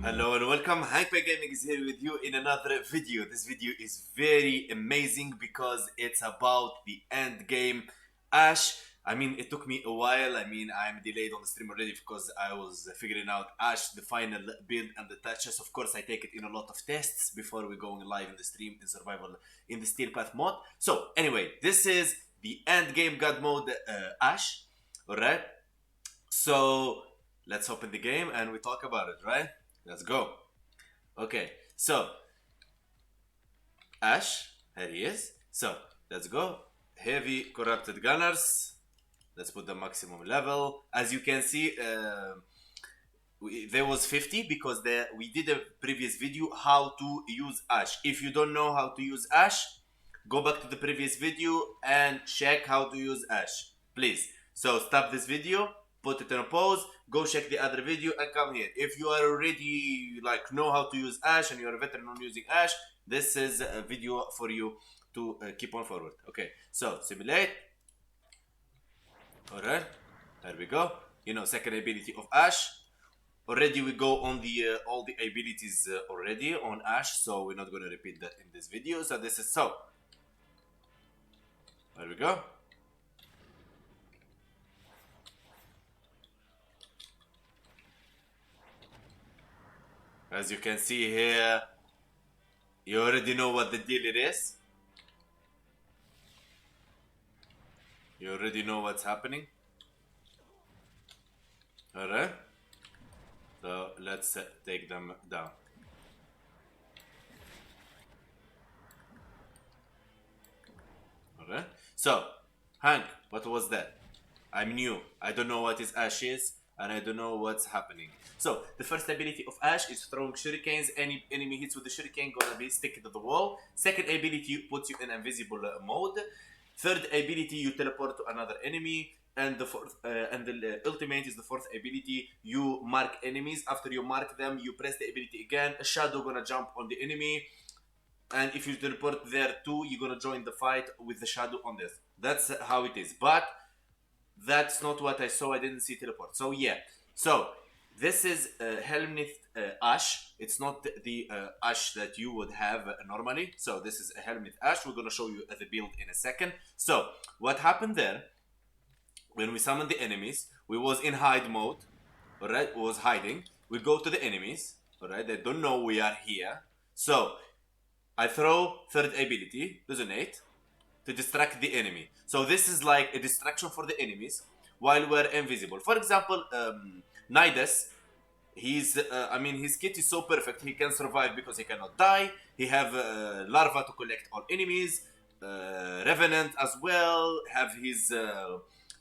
Hello and welcome. Hunkpain Gaming is here with you in another video. This video is very amazing because it's about the end game. Ash. It took me a while. I'm delayed on the stream already because I was figuring out Ash, the final build and the touches. Of course, I take it in a lot of tests before we go live in the stream in survival in the Steelpath mod. So anyway, this is the end game god mode Ash. Alright. So let's open the game and we talk about it, right? Let's go. Okay, so Ash, here he is. So let's go. Heavy corrupted gunners. Let's put the maximum level. As you can see, there was 50 because we did a previous video how to use Ash. If you don't know how to use Ash, go back to the previous video and check how to use Ash, please. So stop this video, put it on a pause, go check the other video and come here. If you are already know how to use Ash and you're a veteran on using Ash, this is a video for you to keep on forward. Okay, so simulate. Alright, there we go. Second ability of Ash. Already we go on the all the abilities already on Ash, so we're not going to repeat that in this video. So this is so. There we go. As you can see here, you already know what the deal it is. You already know what's happening. Alright. So let's take them down. Alright. So, Hank, what was that? I'm new. I don't know what his Ash is, and I don't know what's happening. So, the first ability of Ash is throwing shurikens. Any enemy hits with the shuriken gonna be stick to the wall. Second ability puts you in invisible mode. Third ability, you teleport to another enemy. And the fourth, and the ultimate is the fourth ability. You mark enemies. After you mark them, you press the ability again. A shadow gonna jump on the enemy. And if you teleport there too, you're gonna join the fight with the shadow on this. That's how it is. But that's not what I saw. I didn't see teleport. So yeah. So this is Helmnith Ash. It's not the Ash that you would have normally. So this is a Helmnith Ash. We're gonna show you the build in a second. So what happened there? When we summon the enemies, we was in hide mode. Alright, we was hiding. We go to the enemies. Alright, they don't know we are here. So I throw third ability, resonate, to distract the enemy. So this is like a distraction for the enemies while we're invisible. For example, Nidus, his kit is so perfect, he can survive because he cannot die. He have larva to collect all enemies, Revenant as well, have his,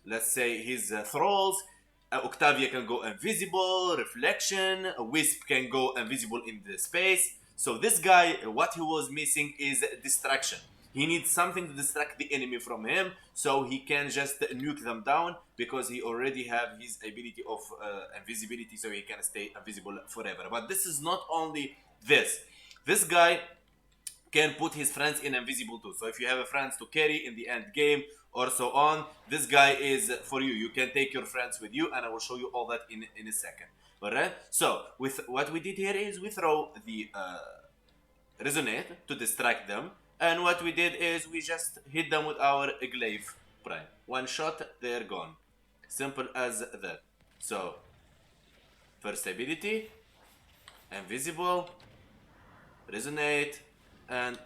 let's say, his thralls. Octavia can go invisible, Reflection, Wisp can go invisible in the space. So this guy, what he was missing is distraction. He needs something to distract the enemy from him, so he can just nuke them down because he already have his ability of invisibility, so he can stay invisible forever. But this is not only this. This guy can put his friends in invisible too. So if you have a friends to carry in the end game or so on, this guy is for you. You can take your friends with you, and I will show you all that in a second. Alright? So with what we did here is we throw the resonate to distract them. And what we did is we just hit them with our glaive prime. One shot, they're gone. Simple as that. So, first ability, invisible, resonate, and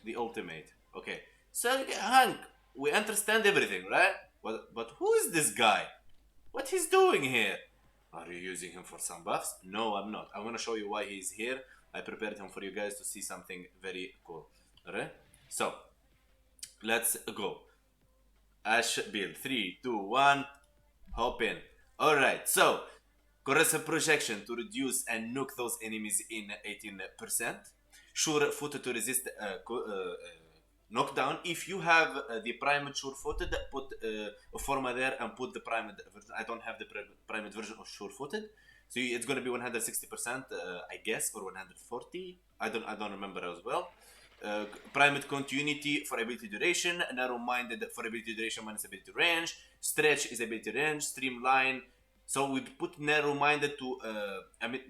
the ultimate. Okay, so Hank, we understand everything, right? But who is this guy? What he's doing here? Are you using him for some buffs? No, I'm not. I'm gonna show you why he's here. I prepared him for you guys to see something very cool. Alright, so let's go. Ash build 3, 2, 1, hop in. Alright, so corrosive projection to reduce and nuke those enemies in 18%. Sure footed to resist knockdown. If you have the primed sure footed, put a forma there and put the primed version. I don't have the primed version of sure footed. So it's going to be 160%, I guess, or 140. I don't remember as well. Primed continuity for ability duration, narrow minded for ability duration minus ability range, stretch is ability range, streamline So we put narrow-minded to,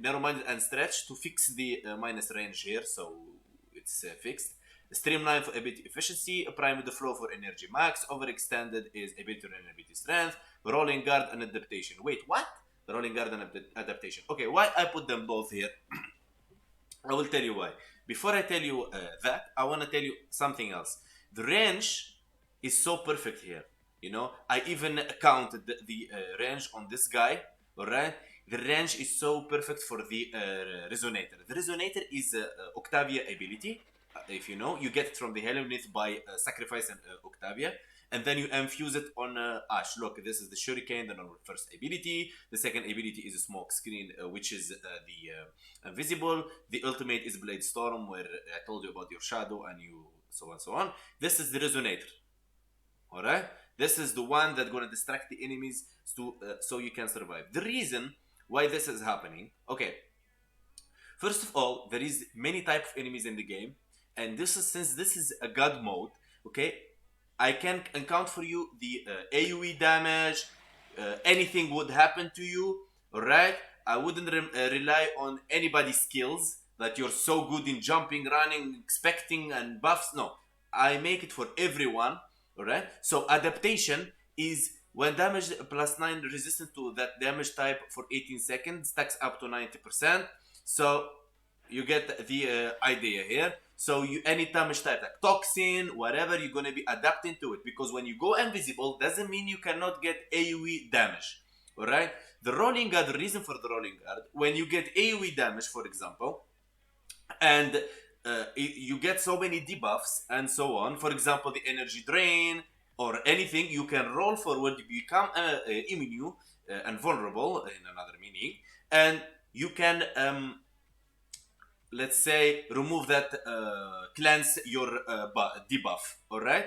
narrow-minded and stretch to fix the minus range here. So it's fixed. Streamline for ability efficiency. Prime the flow for energy max. Overextended is ability and ability strength. Rolling guard and adaptation. Wait, what? Rolling guard and adaptation. Okay, why I put them both here? I will tell you why. Before I tell you that, I want to tell you something else. The range is so perfect here. You know, I even counted the range on this guy. All right, the range is so perfect for the resonator. The resonator is Octavia ability. If you know, you get it from the Helionith by sacrificing Octavia, and then you infuse it on Ash. Look, this is the Shuriken, the first ability. The second ability is a smoke screen, which is the invisible. The ultimate is Blade Storm, where I told you about your shadow and you so on so on. This is the resonator. All right, this is the one that's gonna distract the enemies so you can survive. The reason why this is happening, okay. First of all, there is many type of enemies in the game, and this is since this is a god mode, okay. I can account for you the AoE damage, anything would happen to you, alright? I wouldn't rely on anybody's skills that you're so good in jumping, running, expecting, and buffs. No, I make it for everyone, alright? So adaptation is when damage plus 9 resistant to that damage type for 18 seconds, stacks up to 90%. So you get the idea here. So you any damage type like toxin, whatever, you're gonna be adapting to it, because when you go invisible doesn't mean you cannot get AoE damage. Alright? The rolling guard, the reason for the rolling guard, when you get AoE damage, for example, and you get so many debuffs and so on, for example, the energy drain or anything, you can roll forward, you become immune and vulnerable in another meaning, and you can let's say remove that cleanse your debuff. All right,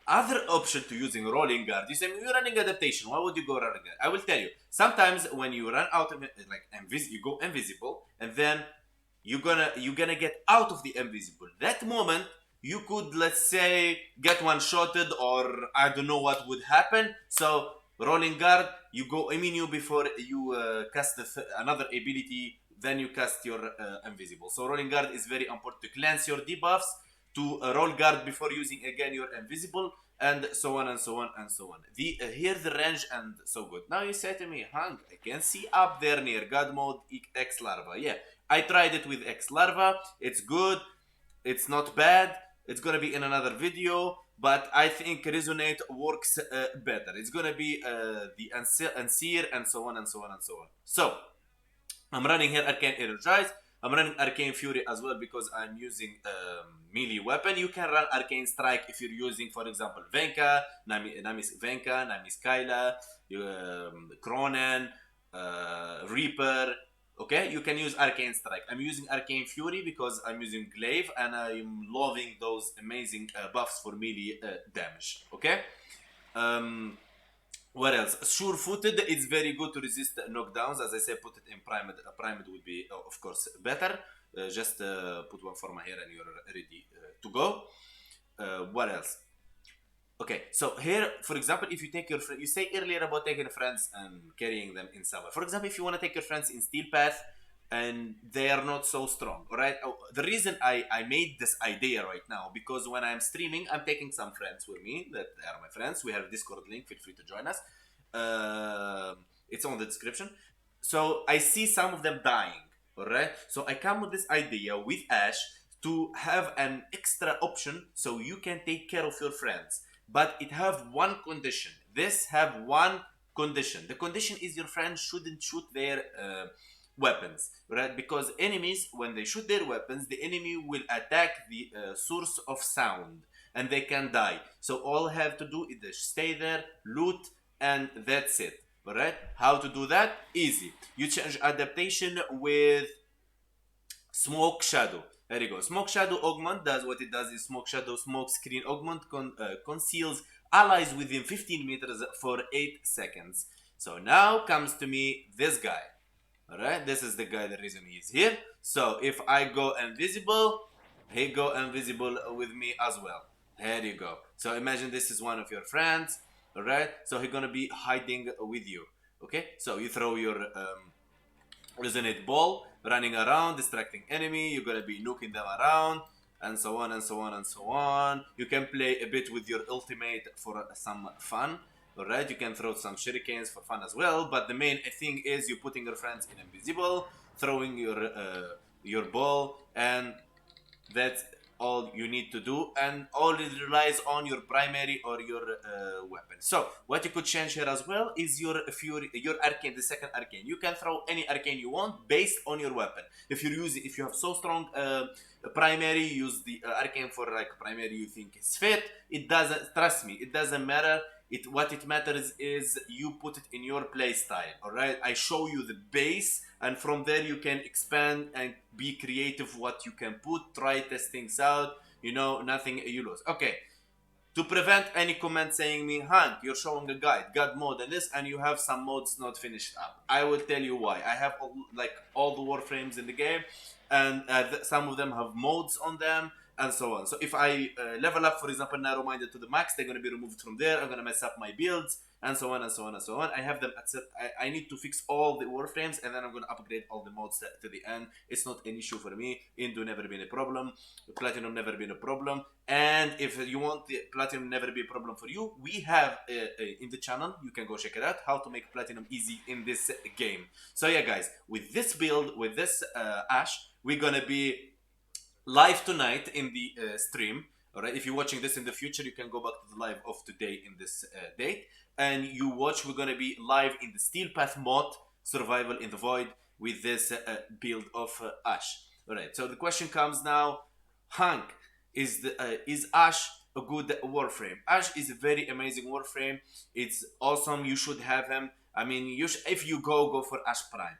other option to using rolling guard, you say you're running adaptation, why would you go rolling guard? I will tell you, sometimes when you run out of like you go invisible, and then you're gonna get out of the invisible. That moment you could, let's say, get one shotted, or I don't know what would happen. So rolling guard, you go immune before you cast another ability, then you cast your invisible. So rolling guard is very important to cleanse your debuffs, to roll guard before using again your invisible, and so on and so on and so on. Here the range and so good. Now you say to me, Hank, I can see up there near God mode X Larva. Yeah, I tried it with X Larva. It's good. It's not bad. It's gonna be in another video, but I think Resonate works better. It's gonna be the Anseer and so on and so on and so on. So I'm running here Arcane Energize. I'm running Arcane Fury as well because I'm using melee weapon. You can run Arcane Strike if you're using, for example, Venka, Nami's Venka, Nami's Kyla, Cronen, Reaper. Okay, you can use Arcane Strike. I'm using Arcane Fury because I'm using Glaive and I'm loving those amazing buffs for melee damage. Okay. What else? Sure-footed, it's very good to resist knockdowns. As I said, put it in primed. Primed would be, of course, better. Just put one forma here and you're ready to go. What else? Okay, so here, for example, if you take your friend, you say earlier about taking friends and carrying them in Sava. For example, if you want to take your friends in Steelpath and they are not so strong, all right? The reason I made this idea right now, because when I'm streaming, I'm taking some friends with me that are my friends. We have a Discord link, feel free to join us. It's on the description. So I see some of them dying, all right? So I come with this idea with Ash to have an extra option so you can take care of your friends. But it have one condition. This have one condition. The condition is your friend shouldn't shoot their weapons, right? Because enemies, when they shoot their weapons, the enemy will attack the source of sound and they can die. So all have to do is just stay there, loot, and that's it. Alright? How to do that? Easy. You change adaptation with Smoke Shadow. There you go. Smoke Shadow Augment does what it does is Smoke Shadow Smoke Screen Augment conceals allies within 15 meters for 8 seconds. So now comes to me this guy. Alright, this is the guy, the reason he's here. So if I go invisible, he go invisible with me as well. There you go. So imagine this is one of your friends. Alright, so he's gonna be hiding with you. Okay, so you throw your resonate ball, running around, distracting enemy. You're gonna be nuking them around, and so on and so on and so on. You can play a bit with your ultimate for some fun. Alright, you can throw some shurikens for fun as well. But the main thing is you putting your friends in invisible, throwing your ball, and that's all you need to do, and all it relies on your primary or your weapon. So what you could change here as well is your fury, your arcane, the second arcane. You can throw any arcane you want based on your weapon. If you have so strong primary, use the arcane for like primary you think is fit. It doesn't, trust me, it doesn't matter. What it matters is you put it in your play style. All right, I show you the base, and from there you can expand and be creative what you can put, try test things out, you know, nothing you lose. Okay, to prevent any comment saying me, Hank, you're showing a guide, god mode and this, and you have some modes not finished up. I will tell you why. I have all the warframes in the game, and some of them have modes on them, and so on. So if I level up, for example, narrow minded to the max, they're going to be removed from there. I'm going to mess up my builds, and so on and so on and so on. I have them at set. I need to fix all the warframes, and then I'm going to upgrade all the modes to the end. It's not an issue for me. Indo never been a problem. Platinum never been a problem. And if you want the platinum never be a problem for you, we have in the channel, you can go check it out, how to make platinum easy in this game. So yeah, guys, with this build, with this Ash, we're gonna be live tonight in the stream. All right, if you're watching this in the future, you can go back to the live of today in this date, and you watch. We're gonna be live in the Steelpath mod, survival in the void, with this build of Ash. All right, so the question comes now, Hank, is Ash a good warframe? Ash is a very amazing warframe. It's awesome. You should have him. I mean, if you go for Ash Prime.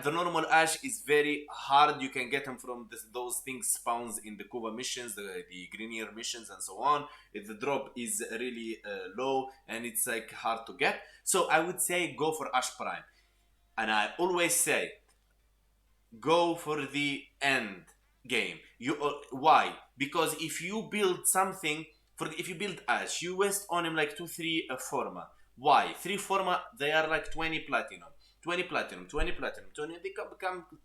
The normal Ash is very hard. You can get him from those things spawns in the Kuva missions, the Grenier missions, and so on. The drop is really low, and it's like hard to get. So I would say go for Ash Prime. And I always say, go for the end game. Why? Because if you build something, if you build Ash, you waste on him like 2-3 forma. Why? 3 forma, they are like 20 platinum. 20 platinum, 20 platinum, 20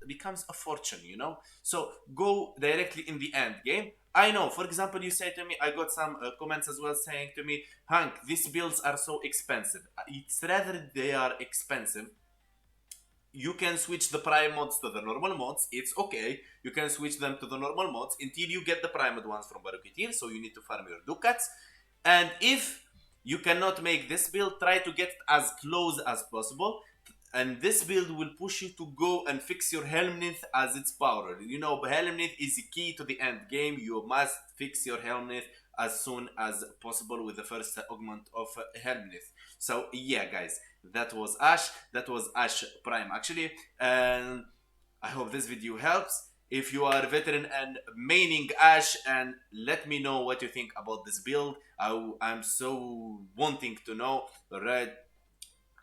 becomes a fortune, you know? So go directly in the end game. I know, for example, you say to me, I got some comments as well saying to me, Hank, these builds are so expensive. It's rather they are expensive. You can switch the prime mods to the normal mods. It's okay. You can switch them to the normal mods until you get the primed ones from Barukitir. So you need to farm your ducats. And if you cannot make this build, try to get as close as possible. And this build will push you to go and fix your Helmnith as its power. You know, Helmnith is the key to the end game. You must fix your Helmnith as soon as possible with the first augment of Helmnith. So yeah, guys, that was Ash. That was Ash Prime actually. And I hope this video helps. If you are a veteran and maining Ash, and let me know what you think about this build. I'm so wanting to know, alright?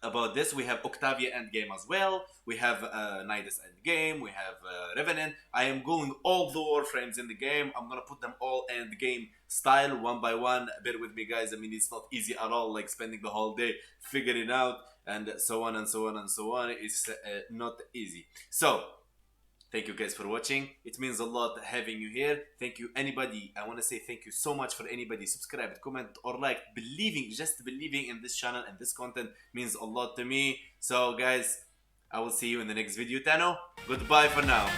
About this, we have Octavia Endgame as well. We have Nidus Endgame. We have Revenant. I am going all the warframes in the game. I'm gonna put them all Endgame style, one by one. Bear with me, guys. I mean, it's not easy at all. Like spending the whole day figuring out and so on and so on and so on. It's not easy. So thank you guys for watching. It means a lot having you here. Thank you anybody. I want to say thank you so much for anybody subscribed, comment or like. Just believing in this channel and this content means a lot to me. So guys, I will see you in the next video, Tano. Goodbye for now.